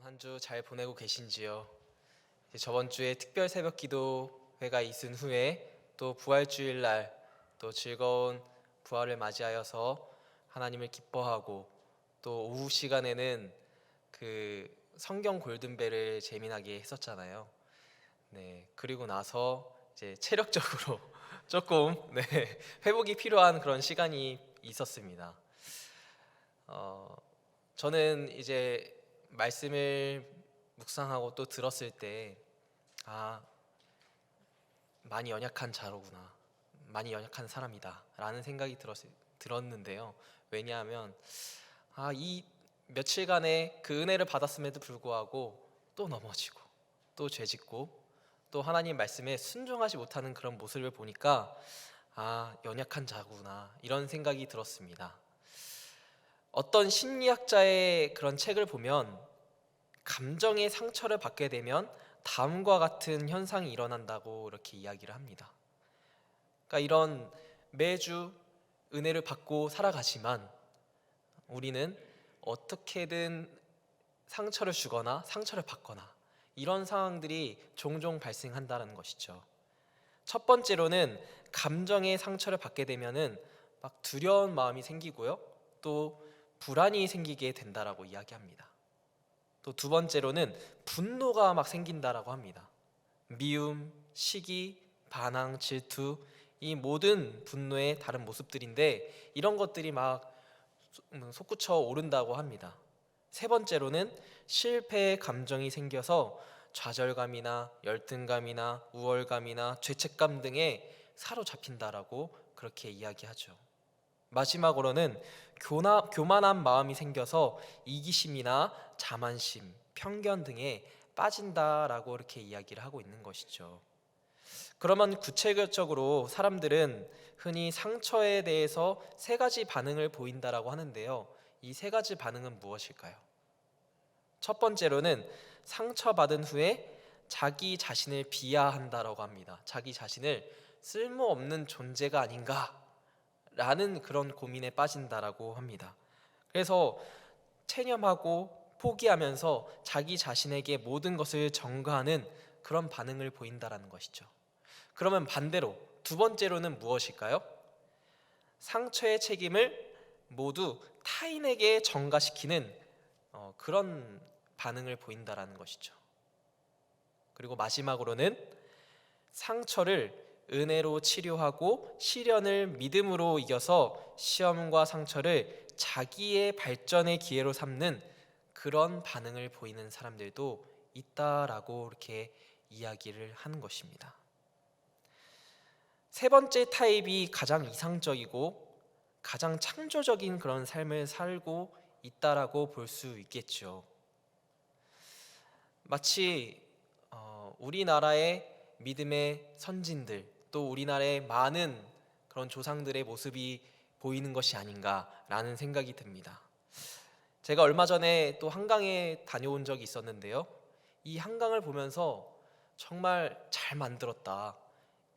한 주 잘 보내고 계신지요? 저번 주에 특별 새벽 기도회가 있은 후에 또 부활주일 날 또 즐거운 부활을 맞이하여서 하나님을 기뻐하고 또 오후 시간에는 그 성경 골든벨을 재미나게 했었잖아요. 네, 그리고 나서 이제 체력적으로 조금 회복이 필요한 그런 시간이 있었습니다. 저는 이제 말씀을 묵상하고 또 들었을 때 아, 많이 연약한 자로구나, 많이 연약한 사람이다 라는 생각이 들었는데요. 왜냐하면 이 며칠간의 그 은혜를 받았음에도 불구하고 또 넘어지고 또 죄짓고 또 하나님 말씀에 순종하지 못하는 그런 모습을 보니까 연약한 자구나 이런 생각이 들었습니다. 어떤 심리학자의 그런 책을 보면 감정의 상처를 받게 되면 다음과 같은 현상이 일어난다고 이렇게 이야기를 합니다. 그러니까 이런 매주 은혜를 받고 살아가지만 우리는 어떻게든 상처를 주거나 상처를 받거나 이런 상황들이 종종 발생한다는 것이죠. 첫 번째로는 감정의 상처를 받게 되면은 막 두려운 마음이 생기고요. 또 불안이 생기게 된다라고 이야기합니다. 또 두 번째로는 분노가 막 생긴다라고 합니다. 미움, 시기, 반항, 질투 이 모든 분노의 다른 모습들인데 이런 것들이 막 솟구쳐 오른다고 합니다. 세 번째로는 실패의 감정이 생겨서 좌절감이나 열등감이나 우월감이나 죄책감 등에 사로잡힌다라고 그렇게 이야기하죠. 마지막으로는 교만한 마음이 생겨서 이기심이나 자만심, 편견 등에 빠진다라고 이렇게 이야기를 하고 있는 것이죠. 그러면 구체적으로 사람들은 흔히 상처에 대해서 세 가지 반응을 보인다라고 하는데요. 이 세 가지 반응은 무엇일까요? 첫 번째로는 상처받은 후에 자기 자신을 비하한다라고 합니다. 자기 자신을 쓸모없는 존재가 아닌가라는 그런 고민에 빠진다라고 합니다. 그래서 체념하고 포기하면서 자기 자신에게 모든 것을 전가하는 그런 반응을 보인다라는 것이죠. 그러면 반대로 두 번째로는 무엇일까요? 상처의 책임을 모두 타인에게 전가시키는 그런 반응을 보인다라는 것이죠. 그리고 마지막으로는 상처를 은혜로 치료하고 시련을 믿음으로 이겨서 시험과 상처를 자기의 발전의 기회로 삼는 그런 반응을 보이는 사람들도 있다라고 이렇게 이야기를 하는 것입니다. 세 번째 타입이 가장 이상적이고 가장 창조적인 그런 삶을 살고 있다라고 볼 수 있겠죠. 마치 우리나라의 믿음의 선진들 또 우리나라의 많은 그런 조상들의 모습이 보이는 것이 아닌가라는 생각이 듭니다. 제가 얼마 전에 또 한강에 다녀온 적이 있었는데요. 이 한강을 보면서 정말 잘 만들었다.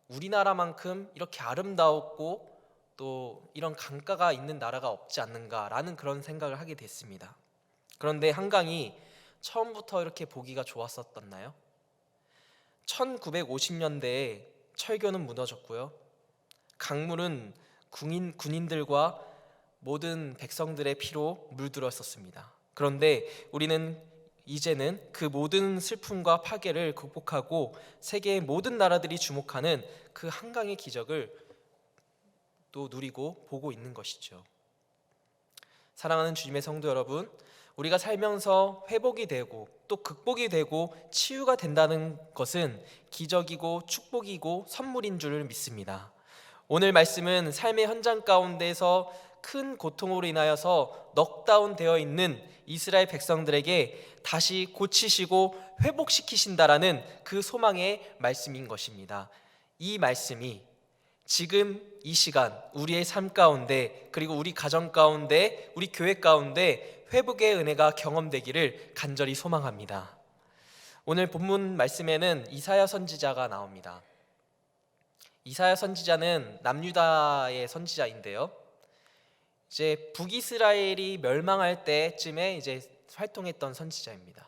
우리나라만큼 이렇게 아름다웠고 또 이런 강가가 있는 나라가 없지 않는가라는 그런 생각을 하게 됐습니다. 그런데 한강이 처음부터 이렇게 보기가 좋았었나요? 1950년대에 철교는 무너졌고요. 강물은 군인들과 모든 백성들의 피로 물들었었습니다. 그런데 우리는 이제는 그 모든 슬픔과 파괴를 극복하고 세계의 모든 나라들이 주목하는 그 한강의 기적을 또 누리고 보고 있는 것이죠. 사랑하는 주님의 성도 여러분, 우리가 살면서 회복이 되고 또 극복이 되고 치유가 된다는 것은 기적이고 축복이고 선물인 줄 믿습니다. 오늘 말씀은 삶의 현장 가운데서 큰 고통으로 인하여서 넉다운 되어 있는 이스라엘 백성들에게 다시 고치시고 회복시키신다라는 그 소망의 말씀인 것입니다. 이 말씀이 지금 이 시간 우리의 삶 가운데 그리고 우리 가정 가운데 우리 교회 가운데 회복의 은혜가 경험되기를 간절히 소망합니다. 오늘 본문 말씀에는 이사야 선지자가 나옵니다. 이사야 선지자는 남유다의 선지자인데요. 이제 북이스라엘이 멸망할 때쯤에 이제 활동했던 선지자입니다.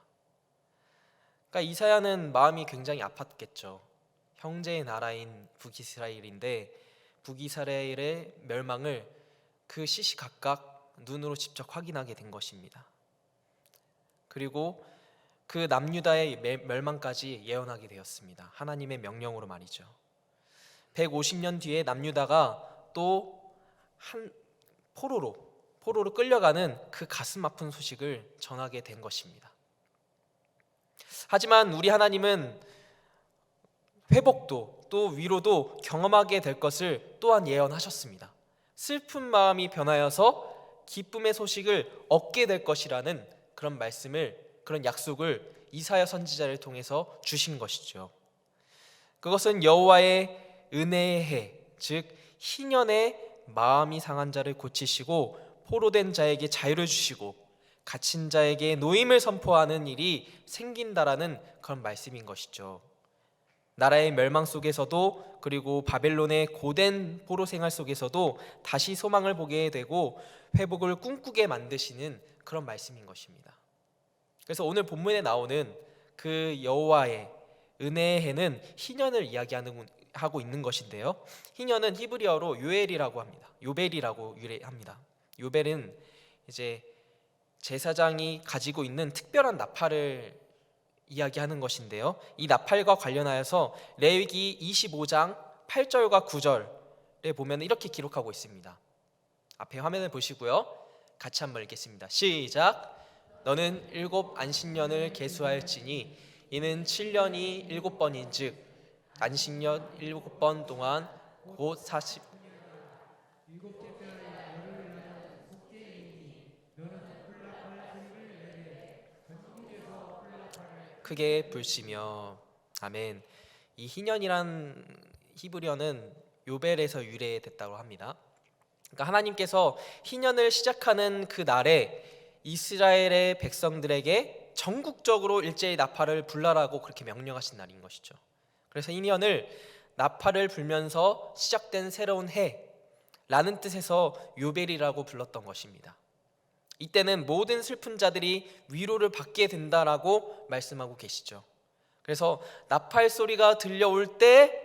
그러니까 이사야는 마음이 굉장히 아팠겠죠. 형제의 나라인 북이스라엘인데 북이스라엘의 멸망을 그 시시각각 눈으로 직접 확인하게 된 것입니다. 그리고 그 남유다의 멸망까지 예언하게 되었습니다. 하나님의 명령으로 말이죠. 150년 뒤에 남유다가 또 한 포로로 끌려가는 그 가슴 아픈 소식을 전하게 된 것입니다. 하지만 우리 하나님은 회복도 또 위로도 경험하게 될 것을 또한 예언하셨습니다. 슬픈 마음이 변하여서 기쁨의 소식을 얻게 될 것이라는 그런 약속을 이사야 선지자를 통해서 주신 것이죠. 그것은 여호와의 은혜의 해, 즉 희년의 마음이 상한 자를 고치시고 포로된 자에게 자유를 주시고 갇힌 자에게 노임을 선포하는 일이 생긴다라는 그런 말씀인 것이죠. 나라의 멸망 속에서도 그리고 바벨론의 고된 포로 생활 속에서도 다시 소망을 보게 되고 회복을 꿈꾸게 만드시는 그런 말씀인 것입니다. 그래서 오늘 본문에 나오는 그 여호와의 은혜의 해는 희년을 이야기하고 있는 것인데요. 희년은 히브리어로 요엘이라고 합니다. 요벨이라고 유래합니다. 요벨은 이제 제사장이 가지고 있는 특별한 나팔을 이야기하는 것인데요. 이 나팔과 관련하여서 레위기 25장 8절과 9절에 보면 이렇게 기록하고 있습니다. 앞에 화면을 보시고요. 같이 한번 읽겠습니다. 시작. 너는 7 안식년을 계수할지니 이는 7년이 7번인즉 안식년 7번 동안 곧 40 크게 불시며. 아멘. 이 희년이란 히브리어는 요벨에서 유래됐다고 합니다. 그러니까 하나님께서 희년을 시작하는 그 날에 이스라엘의 백성들에게 전국적으로 일제히 나팔을 불라라고 그렇게 명령하신 날인 것이죠. 그래서 희년을 나팔을 불면서 시작된 새로운 해라는 뜻에서 요벨이라고 불렀던 것입니다. 이때는 모든 슬픈 자들이 위로를 받게 된다라고 말씀하고 계시죠. 그래서 나팔 소리가 들려올 때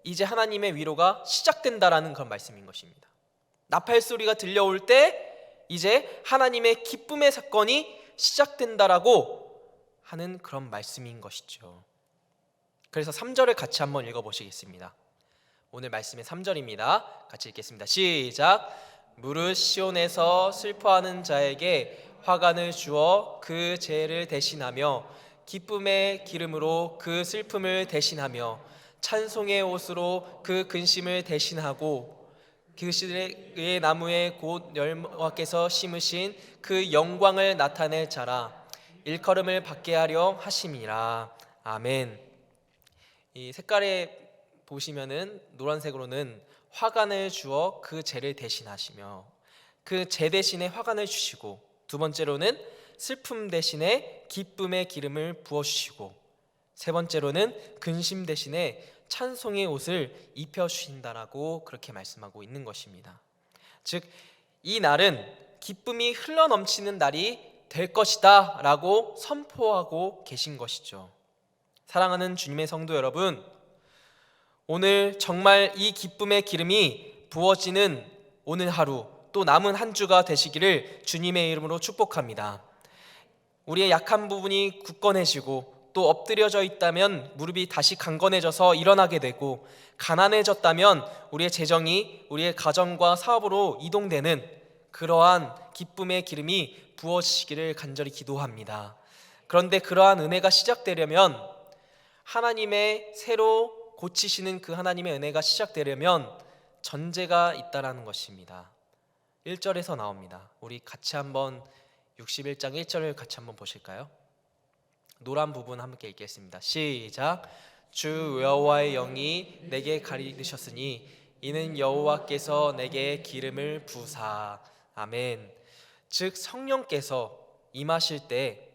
이제 하나님의 위로가 시작된다라는 그런 말씀인 것입니다. 나팔 소리가 들려올 때 이제 하나님의 기쁨의 사건이 시작된다라고 하는 그런 말씀인 것이죠. 그래서 3절을 같이 한번 읽어보시겠습니다. 오늘 말씀의 3절입니다. 같이 읽겠습니다. 시작. 무릇 시온에서 슬퍼하는 자에게 화관을 주어 그 죄를 대신하며 기쁨의 기름으로 그 슬픔을 대신하며 찬송의 옷으로 그 근심을 대신하고 그 시대의 나무에 곧 여호와께서 심으신 그 영광을 나타낼 자라 일컬음을 받게 하려 하심이라. 아멘. 이 색깔에 보시면은 노란색으로는 화관을 주어 그 죄를 대신하시며 그 죄 대신에 화관을 주시고, 두 번째로는 슬픔 대신에 기쁨의 기름을 부어주시고, 세 번째로는 근심 대신에 찬송의 옷을 입혀주신다라고 그렇게 말씀하고 있는 것입니다. 즉 이 날은 기쁨이 흘러넘치는 날이 될 것이다 라고 선포하고 계신 것이죠. 사랑하는 주님의 성도 여러분, 오늘 정말 이 기쁨의 기름이 부어지는 오늘 하루, 또 남은 한 주가 되시기를 주님의 이름으로 축복합니다. 우리의 약한 부분이 굳건해지고, 또 엎드려져 있다면 무릎이 다시 강건해져서 일어나게 되고, 가난해졌다면 우리의 재정이 우리의 가정과 사업으로 이동되는 그러한 기쁨의 기름이 부어지시기를 간절히 기도합니다. 그런데 그러한 은혜가 시작되려면, 하나님의 새로 고치시는 그 하나님의 은혜가 시작되려면 전제가 있다라는 것입니다. 1절에서 나옵니다. 우리 같이 한번 61장 1절을 같이 한번 보실까요? 노란 부분 함께 읽겠습니다. 시작. 주 여호와의 영이 내게 가리으셨으니 이는 여호와께서 내게 기름을 부사. 아멘. 즉 성령께서 임하실 때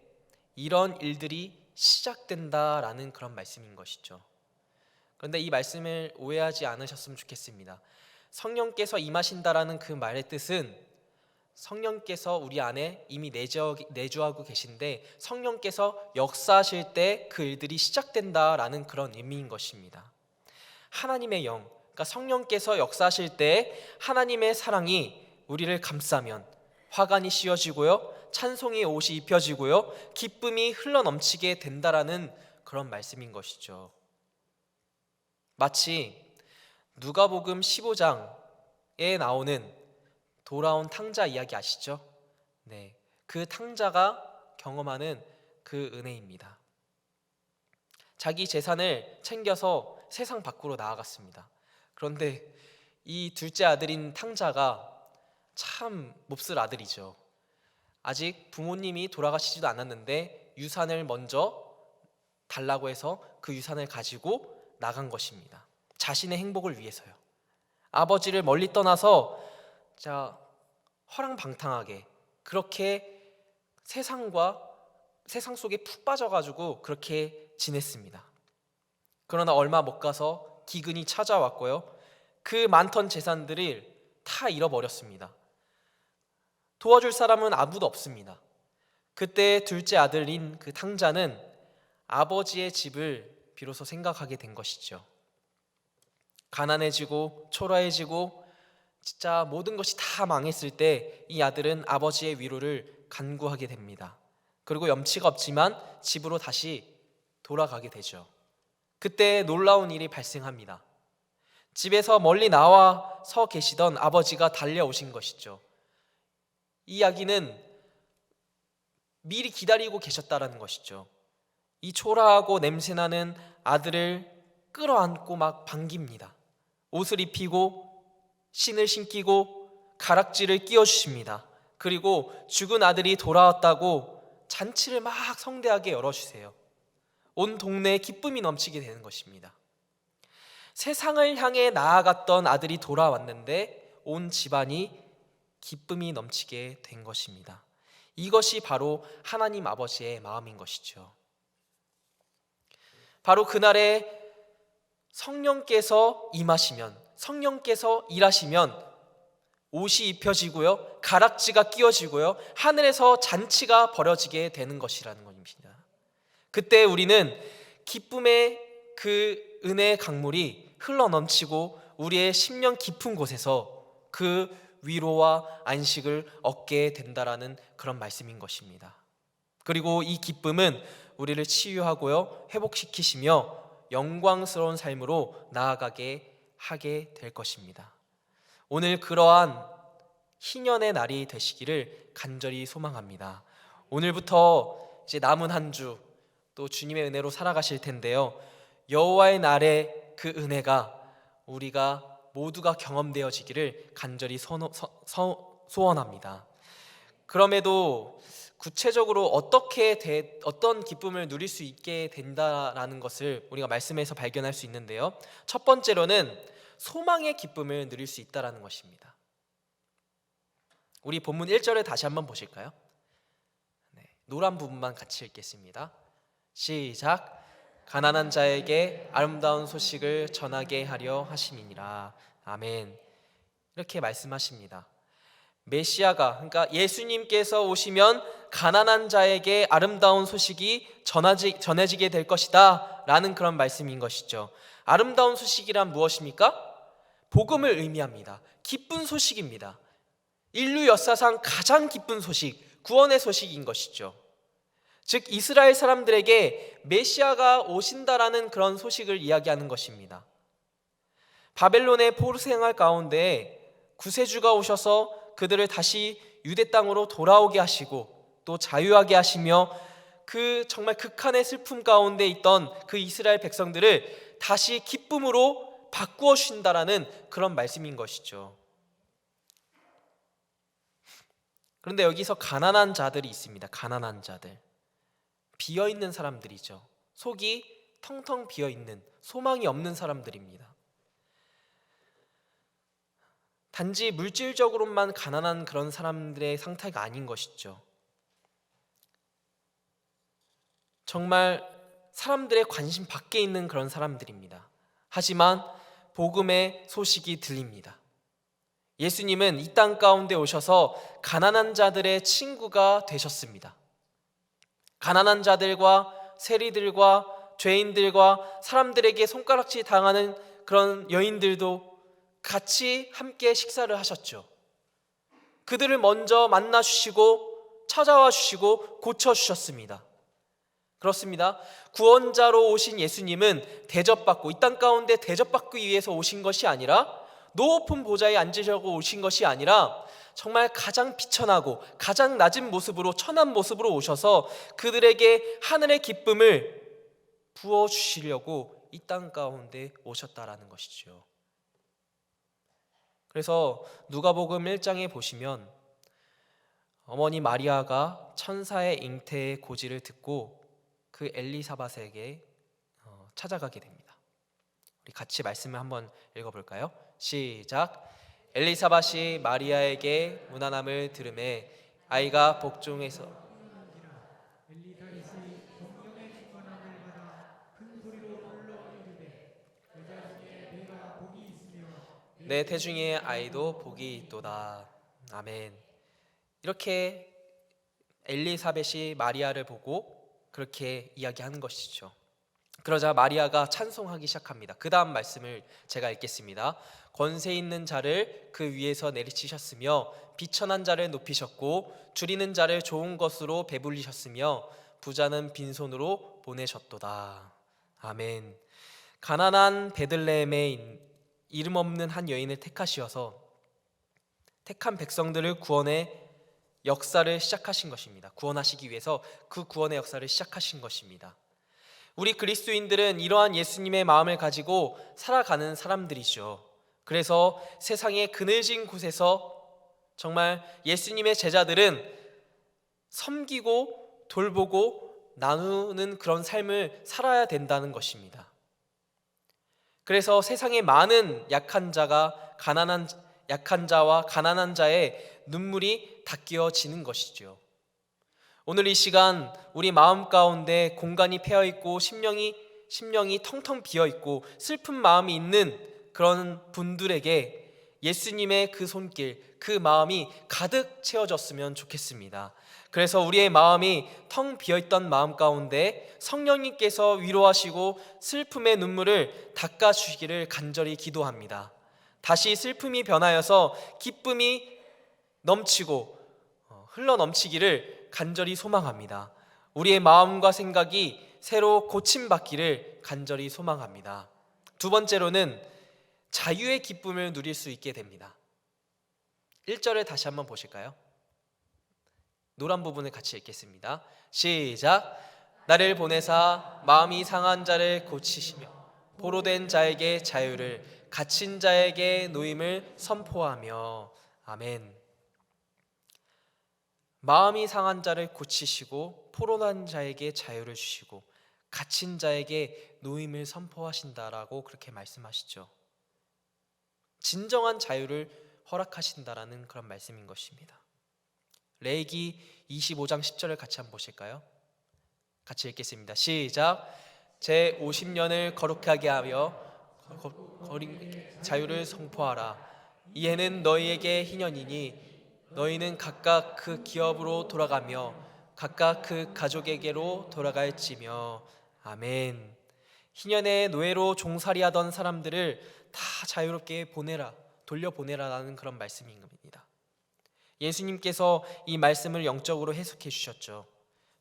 이런 일들이 시작된다라는 그런 말씀인 것이죠. 그런데 이 말씀을 오해하지 않으셨으면 좋겠습니다. 성령께서 임하신다라는 그 말의 뜻은 성령께서 우리 안에 이미 내주하고 계신데 성령께서 역사하실 때 그 일들이 시작된다라는 그런 의미인 것입니다. 하나님의 영, 그러니까 성령께서 역사하실 때 하나님의 사랑이 우리를 감싸면 화관이 씌워지고요, 찬송의 옷이 입혀지고요, 기쁨이 흘러넘치게 된다라는 그런 말씀인 것이죠. 마치 누가복음 15장에 나오는 돌아온 탕자 이야기 아시죠? 네, 그 탕자가 경험하는 그 은혜입니다. 자기 재산을 챙겨서 세상 밖으로 나아갔습니다. 그런데 이 둘째 아들인 탕자가 참 몹쓸 아들이죠. 아직 부모님이 돌아가시지도 않았는데 유산을 먼저 달라고 해서 그 유산을 가지고 나간 것입니다. 자신의 행복을 위해서요. 아버지를 멀리 떠나서 허랑방탕하게 그렇게 세상 속에 푹 빠져가지고 그렇게 지냈습니다. 그러나 얼마 못 가서 기근이 찾아왔고요, 그 많던 재산들을 다 잃어버렸습니다. 도와줄 사람은 아무도 없습니다. 그때 둘째 아들인 그 탕자는 아버지의 집을 비로소 생각하게 된 것이죠. 가난해지고 초라해지고 진짜 모든 것이 다 망했을 때 이 아들은 아버지의 위로를 간구하게 됩니다. 그리고 염치가 없지만 집으로 다시 돌아가게 되죠. 그때 놀라운 일이 발생합니다. 집에서 멀리 나와 서 계시던 아버지가 달려오신 것이죠. 이 이야기는 미리 기다리고 계셨다라는 것이죠. 이 초라하고 냄새나는 아들을 끌어안고 막 반깁니다. 옷을 입히고 신을 신기고 가락지를 끼워주십니다. 그리고 죽은 아들이 돌아왔다고 잔치를 막 성대하게 열어주세요. 온 동네에 기쁨이 넘치게 되는 것입니다. 세상을 향해 나아갔던 아들이 돌아왔는데 온 집안이 기쁨이 넘치게 된 것입니다. 이것이 바로 하나님 아버지의 마음인 것이죠. 바로 그날에 성령께서 임하시면, 성령께서 일하시면 옷이 입혀지고요, 가락지가 끼워지고요, 하늘에서 잔치가 벌어지게 되는 것이라는 것입니다. 그때 우리는 기쁨의 그 은혜의 강물이 흘러넘치고 우리의 심령 깊은 곳에서 그 위로와 안식을 얻게 된다라는 그런 말씀인 것입니다. 그리고 이 기쁨은 우리를 치유하고요, 회복시키시며 영광스러운 삶으로 나아가게 하게 될 것입니다. 오늘 그러한 희년의 날이 되시기를 간절히 소망합니다. 오늘부터 이제 남은 한 주 또 주님의 은혜로 살아가실 텐데요, 여호와의 날의 그 은혜가 우리가 모두가 경험되어지기를 간절히 소원합니다. 그럼에도 구체적으로 어떤 기쁨을 누릴 수 있게 된다라는 것을 우리가 말씀에서 발견할 수 있는데요, 첫 번째로는 소망의 기쁨을 누릴 수 있다라는 것입니다. 우리 본문 1절을 다시 한번 보실까요? 네, 노란 부분만 같이 읽겠습니다. 시작. 가난한 자에게 아름다운 소식을 전하게 하려 하심이니라. 아멘. 이렇게 말씀하십니다. 메시아가, 그러니까 예수님께서 오시면 가난한 자에게 아름다운 소식이 전해지게 될 것이다 라는 그런 말씀인 것이죠. 아름다운 소식이란 무엇입니까? 복음을 의미합니다. 기쁜 소식입니다. 인류 역사상 가장 기쁜 소식, 구원의 소식인 것이죠. 즉 이스라엘 사람들에게 메시아가 오신다라는 그런 소식을 이야기하는 것입니다. 바벨론의 포로 생활 가운데 구세주가 오셔서 그들을 다시 유대 땅으로 돌아오게 하시고 또 자유하게 하시며 그 정말 극한의 슬픔 가운데 있던 그 이스라엘 백성들을 다시 기쁨으로 바꾸어 주신다라는 그런 말씀인 것이죠. 그런데 여기서 가난한 자들이 있습니다. 가난한 자들, 비어있는 사람들이죠. 속이 텅텅 비어있는, 소망이 없는 사람들입니다. 단지 물질적으로만 가난한 그런 사람들의 상태가 아닌 것이죠. 정말 사람들의 관심 밖에 있는 그런 사람들입니다. 하지만 복음의 소식이 들립니다. 예수님은 이 땅 가운데 오셔서 가난한 자들의 친구가 되셨습니다. 가난한 자들과 세리들과 죄인들과 사람들에게 손가락질 당하는 그런 여인들도 같이 함께 식사를 하셨죠. 그들을 먼저 만나 주시고 찾아와 주시고 고쳐 주셨습니다. 그렇습니다. 구원자로 오신 예수님은 대접받고 이 땅 가운데 대접받기 위해서 오신 것이 아니라, 높은 보좌에 앉으려고 오신 것이 아니라, 정말 가장 비천하고 가장 낮은 모습으로, 천한 모습으로 오셔서 그들에게 하늘의 기쁨을 부어주시려고 이 땅 가운데 오셨다라는 것이죠. 그래서 누가복음 1장에 보시면 어머니 마리아가 천사의 잉태의 고지를 듣고 그 엘리사벳에게 찾아가게 됩니다. 우리 같이 말씀을 한번 읽어볼까요? 시작. 엘리사벳이 마리아에게 무난함을 들으매 아이가 복중에서 내 태중의 아이도 복이 있도다. 아멘. 이렇게 엘리사벳이 마리아를 보고 그렇게 이야기하는 것이죠. 그러자 마리아가 찬송하기 시작합니다. 그 다음 말씀을 제가 읽겠습니다. 권세 있는 자를 그 위에서 내리치셨으며 비천한 자를 높이셨고 줄이는 자를 좋은 것으로 배불리셨으며 부자는 빈손으로 보내셨도다. 아멘. 가난한 베들레헴에 이름 없는 한 여인을 택하시어서 택한 백성들을 구원의 역사를 시작하신 것입니다. 구원하시기 위해서 그 구원의 역사를 시작하신 것입니다. 우리 그리스도인들은 이러한 예수님의 마음을 가지고 살아가는 사람들이죠. 그래서 세상의 그늘진 곳에서 정말 예수님의 제자들은 섬기고 돌보고 나누는 그런 삶을 살아야 된다는 것입니다. 그래서 세상의 많은 약한 자와 가난한 자의 눈물이 닦여지는 것이죠. 오늘 이 시간 우리 마음 가운데 공간이 패여 있고 심령이 텅텅 비어 있고 슬픈 마음이 있는 그런 분들에게 예수님의 그 손길, 그 마음이 가득 채워졌으면 좋겠습니다. 그래서 우리의 마음이 텅 비어있던 마음 가운데 성령님께서 위로하시고 슬픔의 눈물을 닦아주시기를 간절히 기도합니다. 다시 슬픔이 변하여서 기쁨이 넘치고 흘러넘치기를 간절히 소망합니다. 우리의 마음과 생각이 새로 고침받기를 간절히 소망합니다. 두 번째로는 자유의 기쁨을 누릴 수 있게 됩니다. 1절을 다시 한번 보실까요? 노란 부분을 같이 읽겠습니다. 시작. 나를 보내사 마음이 상한 자를 고치시며 포로된 자에게 자유를, 갇힌 자에게 노임을 선포하며. 아멘. 마음이 상한 자를 고치시고 포로난 자에게 자유를 주시고 갇힌 자에게 노임을 선포하신다라고 그렇게 말씀하시죠. 진정한 자유를 허락하신다라는 그런 말씀인 것입니다. 레위기 25장 10절을 같이 한번 보실까요? 같이 읽겠습니다. 시작. 제 50년을 거룩하게 하며 자유를 선포하라. 이해는 너희에게 희년이니 너희는 각각 그 기업으로 돌아가며 각각 그 가족에게로 돌아갈지며. 아멘. 희년의 노예로 종살이하던 사람들을 다 자유롭게 돌려보내라라는 그런 말씀인 겁니다. 예수님께서 이 말씀을 영적으로 해석해 주셨죠.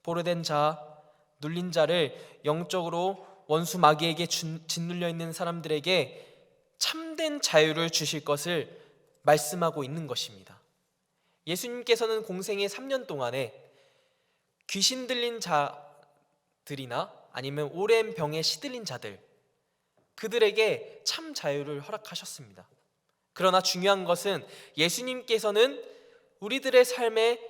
포로된 자, 눌린 자를 영적으로 원수 마귀에게 짓눌려 있는 사람들에게 참된 자유를 주실 것을 말씀하고 있는 것입니다. 예수님께서는 공생의 3년 동안에 귀신 들린 자들이나 아니면 오랜 병에 시들린 자들, 그들에게 참 자유를 허락하셨습니다. 그러나 중요한 것은 예수님께서는 우리들의 삶에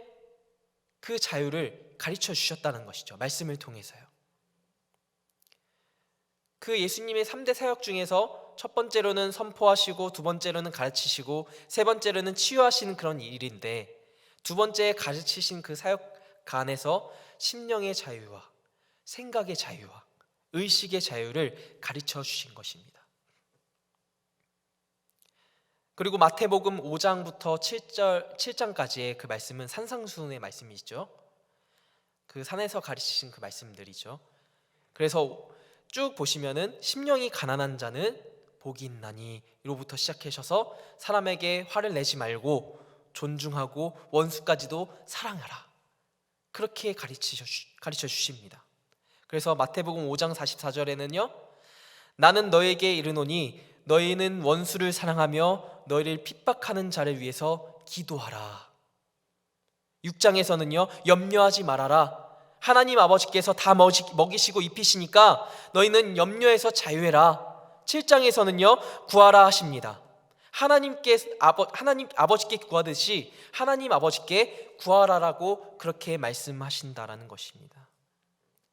그 자유를 가르쳐 주셨다는 것이죠. 말씀을 통해서요. 그 예수님의 3대 사역 중에서 첫 번째로는 선포하시고 두 번째로는 가르치시고 세 번째로는 치유하시는 그런 일인데, 두 번째 가르치신 그 사역 안에서 심령의 자유와 생각의 자유와 의식의 자유를 가르쳐 주신 것입니다. 그리고 마태복음 5장부터 7장까지의 그 말씀은 산상수훈의 말씀이죠. 그 산에서 가르치신 그 말씀들이죠. 그래서 쭉 보시면은 심령이 가난한 자는 복이 있나니 이로부터 시작하셔서 사람에게 화를 내지 말고 존중하고 원수까지도 사랑하라, 그렇게 가르쳐 주십니다. 그래서 마태복음 5장 44절에는요, 나는 너에게 이르노니 너희는 원수를 사랑하며 너희를 핍박하는 자를 위해서 기도하라. 6장에서는요, 염려하지 말아라. 하나님 아버지께서 다 먹이시고 입히시니까 너희는 염려에서 자유해라. 7장에서는요, 구하라 하십니다. 하나님 아버지께 구하듯이 하나님 아버지께 구하라라고 그렇게 말씀하신다라는 것입니다.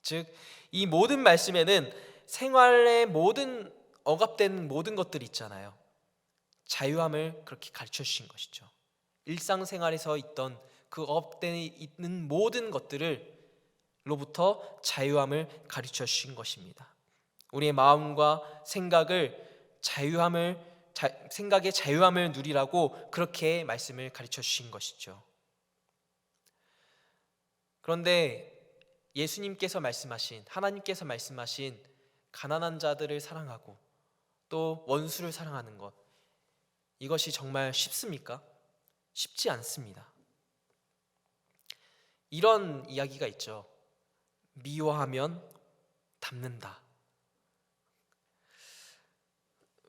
즉, 이 모든 말씀에는 생활의 모든 억압된 모든 것들이 있잖아요. 자유함을 그렇게 가르쳐 주신 것이죠. 일상생활에서 있던 그 억압되어 있는 모든 것들로부터 자유함을 가르쳐 주신 것입니다. 우리의 마음과 생각의 자유함을 누리라고 그렇게 말씀을 가르쳐 주신 것이죠. 그런데 예수님께서 말씀하신, 하나님께서 말씀하신 가난한 자들을 사랑하고 또 원수를 사랑하는 것, 이것이 정말 쉽습니까? 쉽지 않습니다. 이런 이야기가 있죠. 미워하면 닮는다.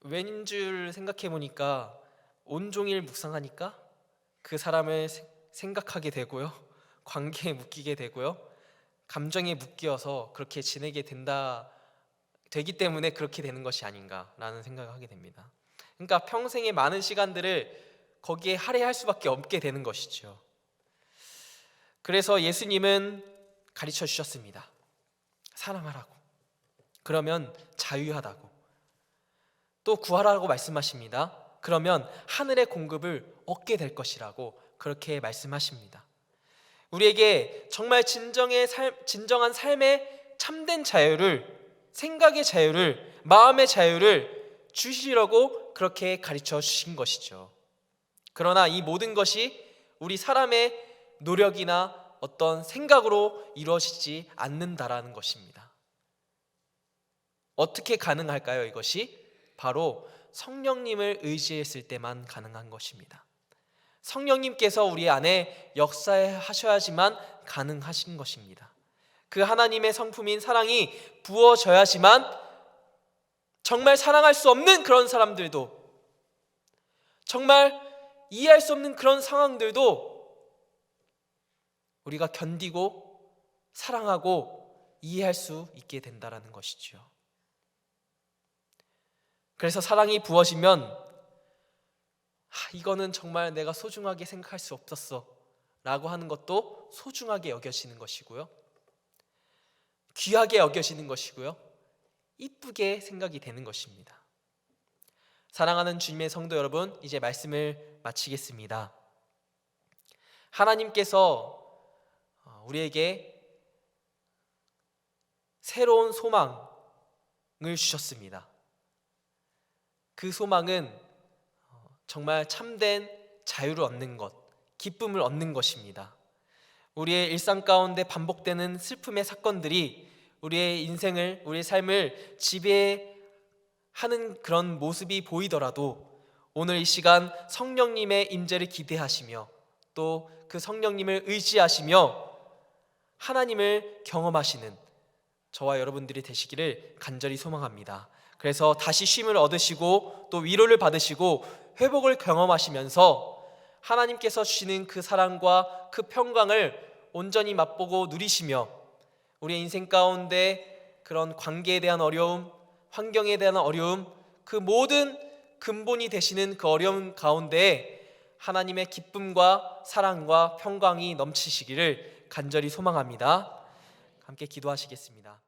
왠 줄 생각해 보니까 온종일 묵상하니까 그 사람을 생각하게 되고요, 관계에 묶이게 되고요, 감정에 묶여서 그렇게 지내게 되기 때문에 그렇게 되는 것이 아닌가라는 생각을 하게 됩니다. 그러니까 평생의 많은 시간들을 거기에 할애할 수밖에 없게 되는 것이죠. 그래서 예수님은 가르쳐 주셨습니다. 사랑하라고. 그러면 자유하다고. 또 구하라고 말씀하십니다. 그러면 하늘의 공급을 얻게 될 것이라고 그렇게 말씀하십니다. 우리에게 정말 진정한 삶의 참된 자유를, 생각의 자유를, 마음의 자유를 주시려고 그렇게 가르쳐 주신 것이죠. 그러나 이 모든 것이 우리 사람의 노력이나 어떤 생각으로 이루어지지 않는다라는 것입니다. 어떻게 가능할까요? 이것이 바로 성령님을 의지했을 때만 가능한 것입니다. 성령님께서 우리 안에 역사하셔야지만 가능하신 것입니다. 그 하나님의 성품인 사랑이 부어져야지만 정말 사랑할 수 없는 그런 사람들도, 정말 이해할 수 없는 그런 상황들도 우리가 견디고 사랑하고 이해할 수 있게 된다는 것이죠. 그래서 사랑이 부어지면 이거는 정말 내가 소중하게 생각할 수 없었어 라고 하는 것도 소중하게 여겨지는 것이고요, 귀하게 여겨지는 것이고요, 이쁘게 생각이 되는 것입니다. 사랑하는 주님의 성도 여러분, 이제 말씀을 마치겠습니다. 하나님께서 우리에게 새로운 소망을 주셨습니다. 그 소망은 정말 참된 자유를 얻는 것, 기쁨을 얻는 것입니다. 우리의 일상 가운데 반복되는 슬픔의 사건들이 우리의 인생을, 우리의 삶을 지배하는 그런 모습이 보이더라도 오늘 이 시간 성령님의 임재를 기대하시며 또 그 성령님을 의지하시며 하나님을 경험하시는 저와 여러분들이 되시기를 간절히 소망합니다. 그래서 다시 쉼을 얻으시고 또 위로를 받으시고 회복을 경험하시면서 하나님께서 주시는 그 사랑과 그 평강을 온전히 맛보고 누리시며 우리의 인생 가운데 그런 관계에 대한 어려움, 환경에 대한 어려움, 그 모든 근본이 되시는 그 어려움 가운데 하나님의 기쁨과 사랑과 평강이 넘치시기를 간절히 소망합니다. 함께 기도하시겠습니다.